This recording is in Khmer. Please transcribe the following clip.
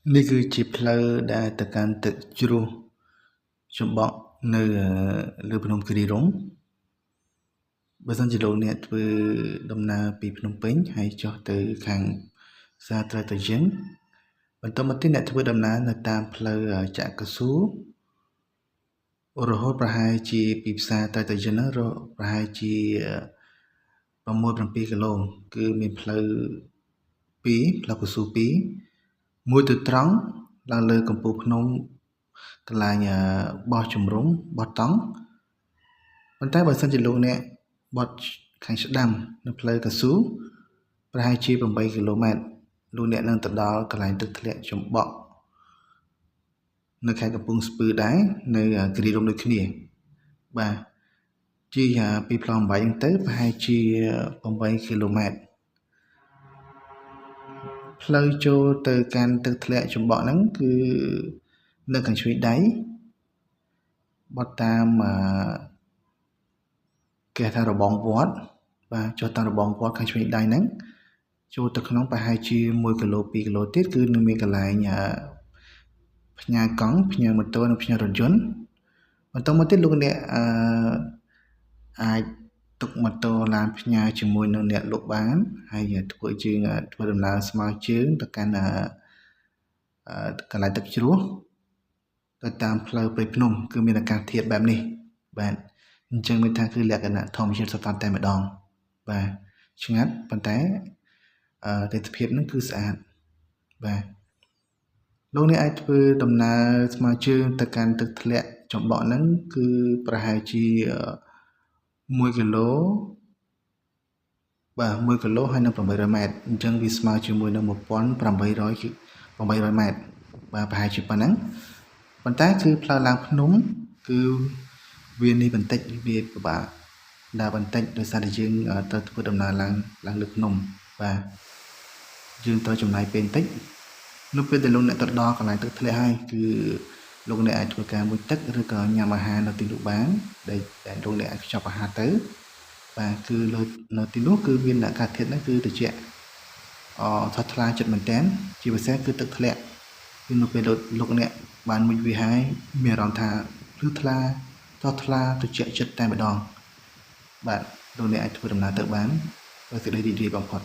នេះគឺជាផ្លូវដែលទៅកាន់ទឹកជ្រោះចម្បក់នៅលើភ្នំគិរីរម្យបើសិនជាលោកអ្នកធ្វើដំណើរពីភ្នំពេញហើយចុះទៅខាងផ្សារត្រៃត្រយិនបន្តមកទៀតអ្នកធ្វើដំណើរនៅតាមផ្លូវចក្រកស៊ូរហូតប្រហែលជាពីផ្សារត្រៃត្រយិនហ្នឹងប្រហែលជា6-7 គីឡូគឺមានផ្លូវ2ផ្លូវកស៊ូ2មួយទៅត្រង់ឡើងលើកំពូលភ្នំកន្លែងបោះជំរំបោះតង់ប៉ុន្តែបើសិនជាលោកអ្នកបត់ខាងស្ដាំនៅផ្លូវកស៊ូប្រហែលជា8 គីឡូម៉ែត្រលោកអ្នកនឹងទៅដល់កន្លែងទឹកធ្លាក់ចំបក់នៅខេត្តកំពង់ស្ពឺដែរនៅគិរីរម្យដូចគ្នាបាទជាពីផ្លូវ8ហ្នឹងទៅប្រហែលជា8 គីឡូម៉ែត្រផ្លូវចូលទៅកាន់ទឹកធ្លាក់ចំបក់ហ្នឹងគឺនៅខាងឆ្វេងដៃបត់តាមគេថារបងវត្តបាទចុះតាមរបងវត្តខាងឆ្វេងដៃហ្នឹងចូលទៅក្នុងប្រហែលជា1 គីឡូ 2 គីឡូទៀតគឺនឹងមានកន្លែងផ្ញើកង់ផ្ញើម៉ូតូនិងផ្ញើរថយន្តបន្តមកទៀតលោកអ្នកអាចទុកម៉ូតូឡានផ្ញើជាមួយនឹងអ្នកលក់បានហើយធ្វើដំណើរស្មើជើងទៅកាន់កន្លែងទឹកជ្រោះទៅតាមផ្លូវព្រៃភ្នំគឺមានអាកាសធាតុបែបនេះបាទអញ្ចឹងមានថាគឺលក្ខណៈធម្មជាតិសុទ្ធតែម្ដងបាទឆ្ងាត់ប៉ុន្តែទិដ្ឋភាពហ្នឹងគឺស្អាតបាទលោកអ្នកអាចធ្វើដំណើរស្មើជើងទៅកាន់ទឹកធ្លាក់ចំបក់ហ្នឹងគឺប្រហែលជា1 គីឡូបាទ1 គីឡូហើយនឹង800 ម៉ែត្រអញ្ចឹងវាស្មើជាមួយនឹង1800 ម៉ែត្របាទប្រហែលជាប៉ុណ្ណឹងប៉ុន្តែគឺផ្លូវឡើងភ្នំគឺវានេះបន្តិចវាពិបាកដើរបន្តិចដោយសារតែយើងត្រូវធ្វើដំណើរឡើងលើភ្នំបាទយើងត្រូវចំណាយពេលបន្តិចនៅពេលដែលលោកអ្នកទៅដល់កន្លែងទឹកធ្លាក់ហើយគឺលោកអ្នកអាចធ្វើការមុជទឹកឬក៏ញ៉ាំអាហារនៅទីនោះបានដែលលោកអ្នកអាចខ្ចប់អាហារទៅបាទគឺនៅទីនោះគឺមានអាកាសធាតុហ្នឹងគឺត្រជាក់ថថ្លាចិត្តមែនតើជាពិសេសគឺទឹកធ្លាក់គឺនៅពេលលោកអ្នកបានមុជវាហើយមានអារម្មណ៍ថាភ្លឺថ្លាត្រជាក់ចិត្តតែម្ដងបាទលោកអ្នកអាចធ្វើដំណើរទៅបានដោយសេចក្តីរីករាយបំផុត